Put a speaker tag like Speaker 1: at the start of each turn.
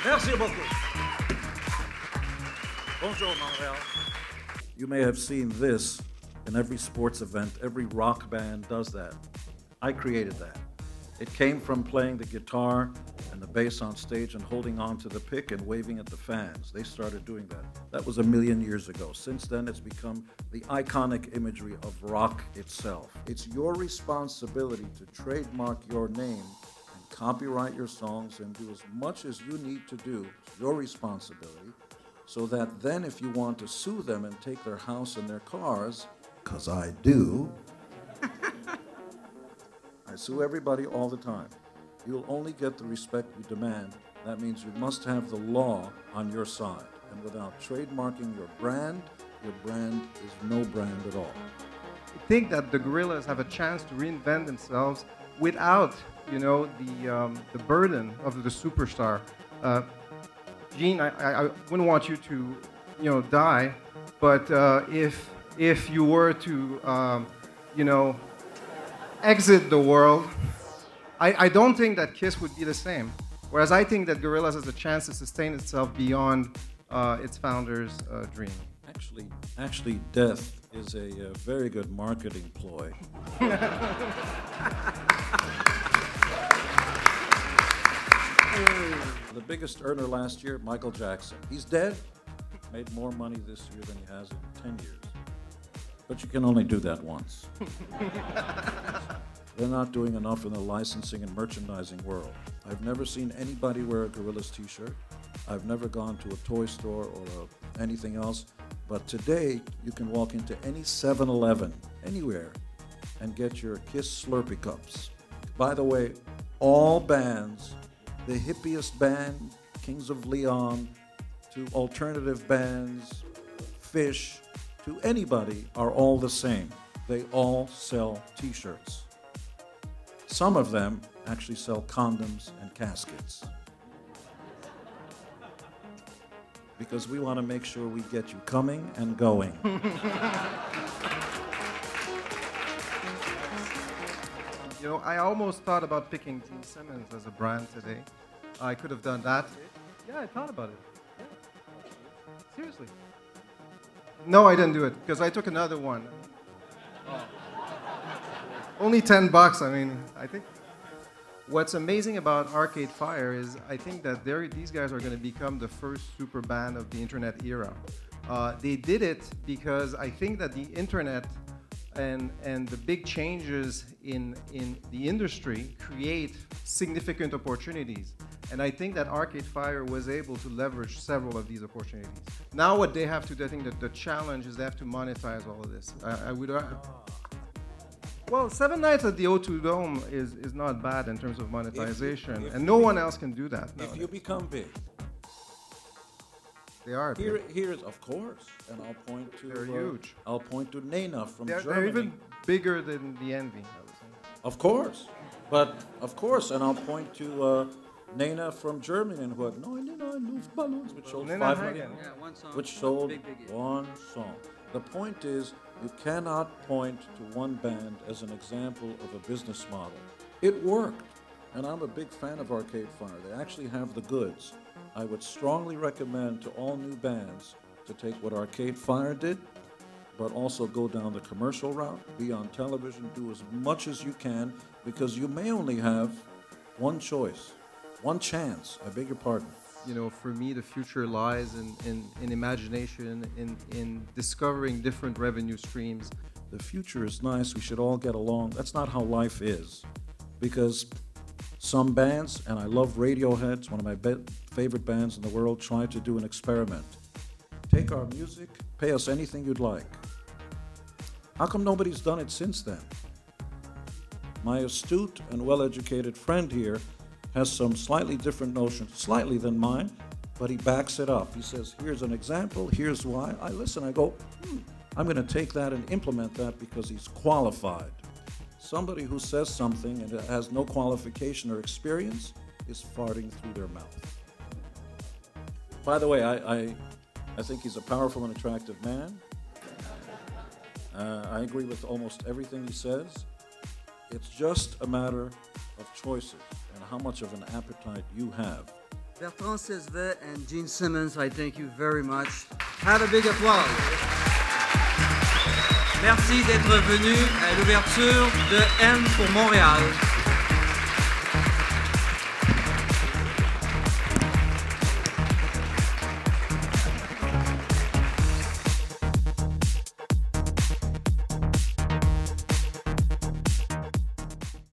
Speaker 1: Merci beaucoup. Bonjour, Montreal. You may have seen this in every sports event. Every rock band does that. I created that. It came from playing the guitar and the bass on stage and holding on to the pick and waving at the fans. They started doing that. That was 1,000,000 years ago. Since then, it's become the iconic imagery of rock itself. It's your responsibility to trademark your name and copyright your songs and do as much as you need to do, your responsibility, so that then if you want to sue them and take their house and their cars, because I do, I sue everybody all the time. You'll only get the respect you demand. That means you must have the law on your side. And without trademarking your brand is no brand at all.
Speaker 2: I think that the Gorillaz have a chance to reinvent themselves without, the burden of the superstar. Gene, I wouldn't want you to, die, but if you were to, exit the world, I don't think that Kiss would be the same. Whereas I think that Gorillaz has a chance to sustain itself beyond its founder's dream.
Speaker 1: Actually, death is a very good marketing ploy. The biggest earner last year, Michael Jackson. He's dead. Made more money this year than he has in 10 years. But you can only do that once. They're not doing enough in the licensing and merchandising world. I've never seen anybody wear a Gorillaz t-shirt. I've never gone to a toy store or anything else. But today, you can walk into any 7-Eleven, anywhere, and get your Kiss Slurpee cups. By the way, all bands, the hippiest band, Kings of Leon, to alternative bands, Fish, to anybody, are all the same. They all sell t-shirts. Some of them actually sell condoms and caskets. Because we want to make sure we get you coming and going.
Speaker 2: I almost thought about picking gene-simmons as a brand today. I could have done that. Yeah, I thought about it. Yeah. Seriously. No, I didn't do it, because I took another one. Oh. Only $10. I mean, I think what's amazing about Arcade Fire is I think that these guys are going to become the first super band of the internet era. They did it because I think that the internet and the big changes in the industry create significant opportunities. And I think that Arcade Fire was able to leverage several of these opportunities. Now what they have to do, I think that the challenge is they have to monetize all of this. Well, 7 nights at the O2 Dome is not bad in terms of monetization, and no one else can do that.
Speaker 1: If you become big.
Speaker 2: They are big.
Speaker 1: Here's, of course, and I'll point to...
Speaker 2: They're huge.
Speaker 1: I'll point to Nena from Germany.
Speaker 2: They're even bigger than the Envy, I would say.
Speaker 1: Of course. And I'll point to Nena from Germany, and who had Luftballons, which sold 5 million.
Speaker 3: Yeah, one song.
Speaker 1: Which sold
Speaker 3: big,
Speaker 1: one song. The point is, you cannot point to one band as an example of a business model. It worked, and I'm a big fan of Arcade Fire. They actually have the goods. I would strongly recommend to all new bands to take what Arcade Fire did, but also go down the commercial route, be on television, do as much as you can, because you may only have one choice, one chance, I beg your pardon.
Speaker 2: For me, the future lies in imagination, in discovering different revenue streams.
Speaker 1: The future is nice, we should all get along. That's not how life is, because some bands, and I love Radiohead, it's one of my favorite bands in the world, try to do an experiment. Take our music, pay us anything you'd like. How come nobody's done it since then? My astute and well-educated friend here has some slightly different notions, slightly than mine, but he backs it up. He says, here's an example, here's why. I listen, I go, I'm going to take that and implement that because he's qualified. Somebody who says something and has no qualification or experience is farting through their mouth. By the way, I think he's a powerful and attractive man. I agree with almost everything he says. It's just a matter of choices and how much of an appetite you have.
Speaker 3: Bertrand Cesvet and Gene-Simmons, I thank you very much. Have a big applause.
Speaker 4: Merci d'être venu à l'ouverture de M pour Montréal.